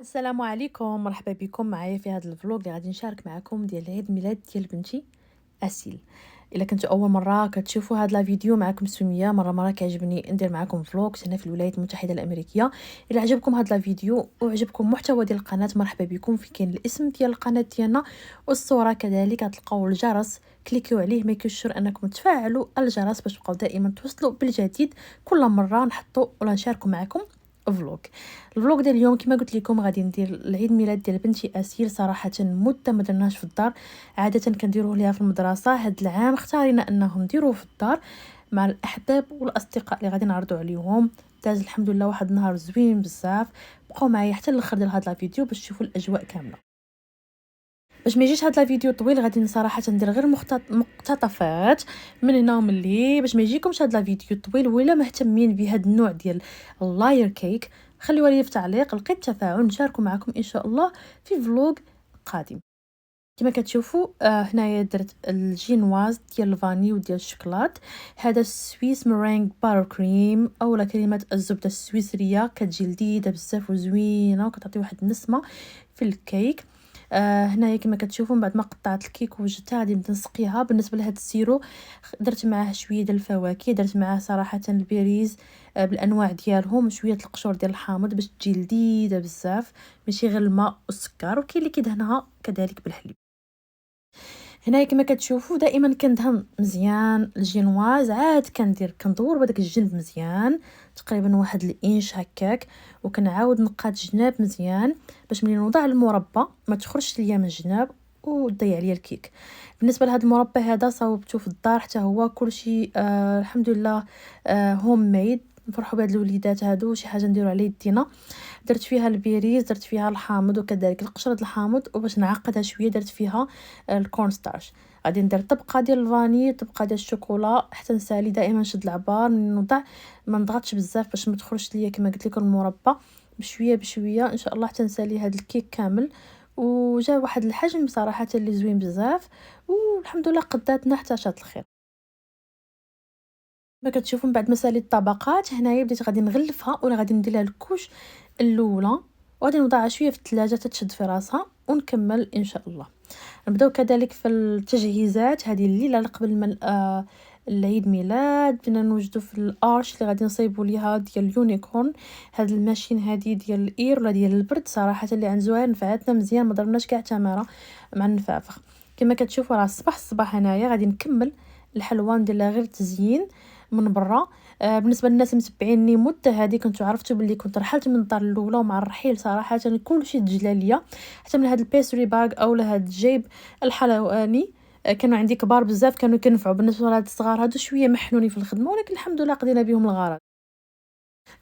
السلام عليكم، مرحبا بكم معايا في هذا الفلوق اللي غادي نشارك معكم ديال عيد ميلاد ديال بنتي اسيل. الا كنتو اول مره كتشوفوا هذا لا فيديو معكم سميه، مره كيعجبني ندير معكم فلوغز هنا في الولايات المتحده الامريكيه. الا عجبكم هذا لا فيديو وعجبكم المحتوى ديال القناه، مرحبا بكم. في كاين الاسم ديال القناه ديالنا والصوره كذلك، غتلقاو الجرس كليكيو عليه، ميك شور انكم تفعلوا الجرس باش تبقاو دائما توصلوا بالجديد كل مره نحطوا ولا نشاركوا معكم فلوق. الفلوق ديال اليوم كما قلت لكم غادي ندير العيد ميلاد ديال بنتي اسيل. صراحه مده ما درناش في الدار، عاده كنديروه ليها في المدرسه. هاد العام اختارينا انه نديروه في الدار مع الاحباب والاصدقاء اللي غادي نعرضوا عليهم. داز الحمد لله واحد النهار زوين بزاف. بقاو معايا حتى الاخر ديال هاد الفيديو باش تشوفوا الاجواء كامله. باش ما يجيش هاد الفيديو طويل غادي صراحه ندير غير مقتطفات من هنا ومن لي باش ما يجيكمش هاد الفيديو طويل. ولا مهتمين بهاد النوع ديال اللاير كيك خليوها لي في تعليق، لقيت تفاعل نشاركوا معكم ان شاء الله في فلوق قادم. كما كتشوفوا هنايا درت الجينواز ديال الفاني وديال الشوكولات. هذا السويس مورينغ بار كريم اولا كلمه الزبده السويسريه، كتجي لذيذه بزاف وزوينه وكتعطي واحد النسمه في الكيك. هنايا كما كتشوفوا من بعد ما قطعت الكيك وجدتها غادي نبدا نسقيها. بالنسبه لهذا السيرو درت معاه شويه ديال الفواكه، درت معاه صراحه البيريز بالانواع ديالهم، شويه القشور ديال الحامض باش تجي لذيذه بزاف، ماشي غير الماء والسكر. وكاين اللي كيدهنها كذلك بالحليب. هنايا كما كتشوفوا دائما كندهن مزيان الجينواز، عاد كندور بداك الجنب مزيان تقريبا واحد الانش هكاك، وكنعاود نقاد الجناب مزيان باش ملي نوضع المربى ما تخرجش ليا من الجناب وتضيع ليا الكيك. بالنسبه لهذا المربى هذا صاوبته في الدار حتى هو كلشي الحمد لله هوم ميد. نفرحوا بهاد الوليدات هادو، شي حاجه نديرو على يدينا. درت فيها البيريز، درت فيها الحامض وكذلك القشره الحامض، وباش نعقدها شويه درت فيها الكورن ستارش. غادي ندير طبقه ديال الفاني، طبقه ديال الشوكولا، حتى نسالي دائما نشد العبار نوضع، ما نضغطش بزاف باش ما تخرجش ليا كما قلت لكم المربى. بشويه بشويه ان شاء الله حتى نسالي هذا الكيك كامل. وجا واحد الحجم صراحه اللي زوين بزاف، والحمد لله قداتنا حتى شات الخير. كما كتشوفوا من بعد ما ساليت الطبقات هنايا بديت غادي نغلفها ولا غادي ندير لها الكوش الاولى، وغادي نوضعها شويه في الثلاجه تتشد في راسها ونكمل ان شاء الله. نبداو كذلك في التجهيزات. هذه الليله اللي قبل من العيد ميلاد بدنا نوجدوا في الارش اللي غادي نصايبوا ليها ديال اليونيكورن. هاد الماشين هذه ديال الاير ولا ديال البرد صراحه اللي عن زوين نفعتنا مزيان، ما ضربناش كاع تماره مع النفافخ. كما كتشوفوا راه الصباح هنايا غادي نكمل الحلوى ندير لها غير تزيين من برا. بالنسبه للناس المتبعيني مده هذه كنتو عرفتوا باللي كنت رحلت من الدار الاولى، ومع الرحيل صراحه كلشي تجلى ليا، حتى من هذا البيستري باغ اولا هذا الجيب الحلواني. كانوا عندي كبار بزاف كانوا كينفعوا. بالنسبه لهاد الصغار هادو شويه محنوني في الخدمه، ولكن الحمد لله قضينا بهم الغرض.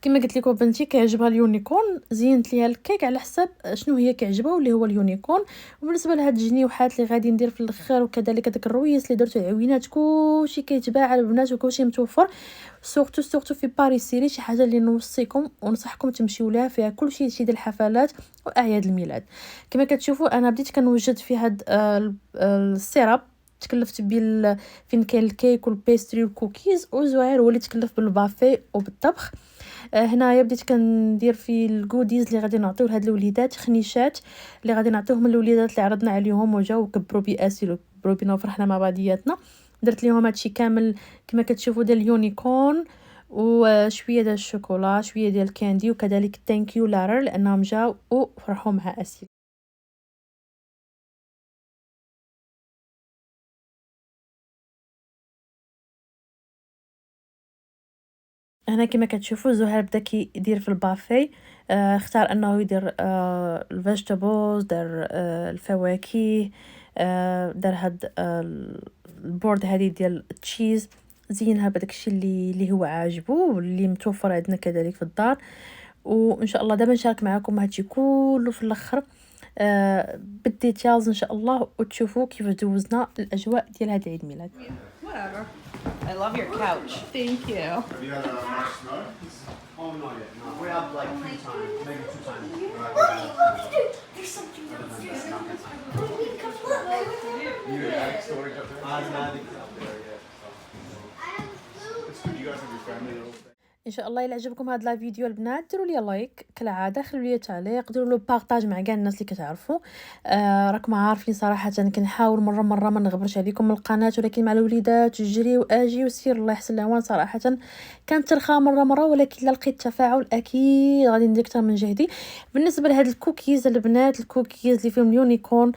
كما قلت لكم بنتي كيعجبها اليونيكورن، زينت ليها الكيك على حساب شنو هي كيعجبها واللي هو اليونيكورن. وبالنسبه لهاد الجنيوحات اللي غادي ندير في الاخر وكذلك داك الرويس اللي درتو العوينات كلشي كيتباع البنات وكلشي متوفر. سورتو في باريس سيري، شي حاجه اللي نوصيكم ونصحكم تمشيو لها، فيها كلشي شي ديال الحفلات واعياد الميلاد. كما كتشوفوا انا بديت كنوجد في هاد السيراب، تكلفت فين كاين الكيك والبيستري والكوكيز، وزوير هو اللي تكلف بالبافي وبالطبخ. هنايا بديت كندير في الجوديز اللي غادي نعطيو لهاد الوليدات، خنيشات اللي غادي نعطيوهم الوليدات اللي عرضنا عليهم وجاو كبروا باسيل وكبروا بينا وفرحنا مع بعضياتنا. درت ليهم هادشي كامل كما كتشوفوا ديال اليونيكورن، وشويه ديال الشوكولا، شويه ديال الكاندي، وكذلك ثانك يو لارر لانهم جاو وفرحوا مع اسيل. هنا كما كتشوفوا زهير بدا كيدير في البافي. اختار انه يدير الفيجيتابلز، دار الفواكه، دار هاد البورد هذه ديال التشيز، زينها بداك الشيء اللي هو عاجبو واللي متوفر عندنا كذلك في الدار. وان شاء الله دابا نشارك معكم هادشي كله في الاخر بالديتيلز ان شاء الله، وتشوفوا كيف دوزنا الاجواء ديال هذا عيد الميلاد. Whatever. I love your couch. Thank you. Have you had much snow? Oh, not yet. No, we have like 2 times, maybe 2 times. There's something downstairs. Mommy, come look. You have storage up there? I think it's up there, yeah. I have food. It's good. You guys have your family little. ان شاء الله الا عجبكم هذا الفيديو البنات ديروا لي لايك كالعاده، خلوا لي تعليق، ديروا له بارطاج مع كاع الناس اللي كتعرفوا. راكم عارفين صراحه كنحاول مره ما نغبرش عليكم من القناه، ولكن مع الوليدات وجري واجي وسير الله يحسن العوان صراحه كانت ترخى مره، ولكن الا لقيت تفاعل اكيد غادي ندير اكثر من جهدي. بالنسبه لهاد الكوكيز البنات، الكوكيز اللي فيهم اليونيكورن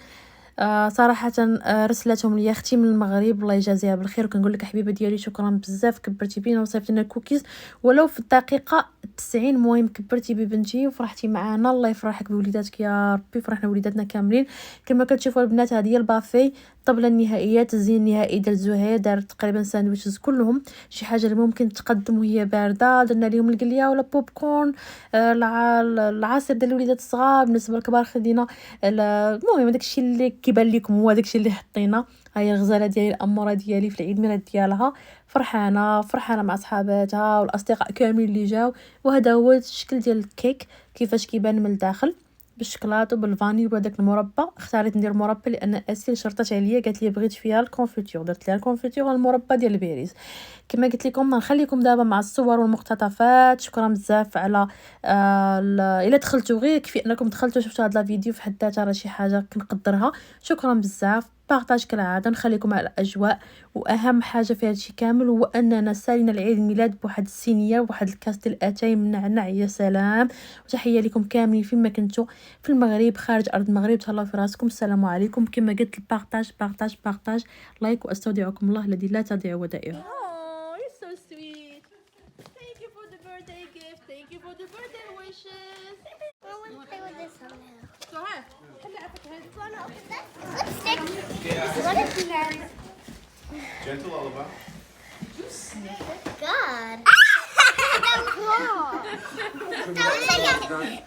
صراحه رسلتهم لي اختي من المغرب، الله يجازيها بالخير. وكنقول لك حبيبه ديالي شكرا بزاف، كبرتي بينا وصيفطي لنا الكوكيز ولو في الدقيقه 90. المهم كبرتي ببنتي وفرحتي معنا، الله يفرحك بوليداتك يا ربي، فرحنا وليداتنا كاملين. كما كتشوفوا البنات هذه هي البافي، الطبله النهائيه، الزين النهائي ديال زهير، دار تقريبا ساندويتشز كلهم شي حاجه اللي ممكن تقدم وهي بارده. درنا لهم القليه ولا بوب كورن، العصير ديال الوليدات الصغار. بالنسبه للكبار خدينا المهم داكشي اللي كيبان لكم هو داكشي اللي حطينا. هاي الغزاله ديالي الاموره ديالي في العيد ميلاد ديالها، فرحانه مع صحاباتها والاصدقاء كاملين اللي جاو. وهذا هو الشكل ديال الكيك كيفاش كيبان من الداخل، بالشكلاط وبالفاني وبهذاك المربى. اختاريت ندير مربى لان اسيل شرطت عليا قالت لي بغيت فيها الكونفيتور، درت لها الكونفيتور والمربى ديال البيريز. كما قلت لكم غنخليكم دابا مع الصور والمقتطفات. شكرا بزاف على الا دخلتوا، غير كفي انكم دخلتوا شفتوا هذا الفيديو في حد ذاتها راه شي حاجه كنقدرها. شكرا بزاف، بارطاج كالعاده، نخليكم على الاجواء. واهم حاجه في هادشي كامل هو اننا سالينا العيد الميلاد بواحد السينيه وواحد الكاس ديال الاتاي من نعناع، يا سلام. وتحيه لكم كاملين فيما كنتو في المغرب خارج ارض المغرب، تهلاو في راسكم. السلام عليكم. كما قلت البارطاج لايك، واستودعكم الله الذي لا تضيع ودائعه. Oh, you're so sweet. Thank you for the birthday gift. Thank you for the birthday wishes. I want to play with this somehow. So hi. خلي عفك هذه. Lipstick. Lipstick. Gentle Oliver. God. That was cool. That was like a turkey.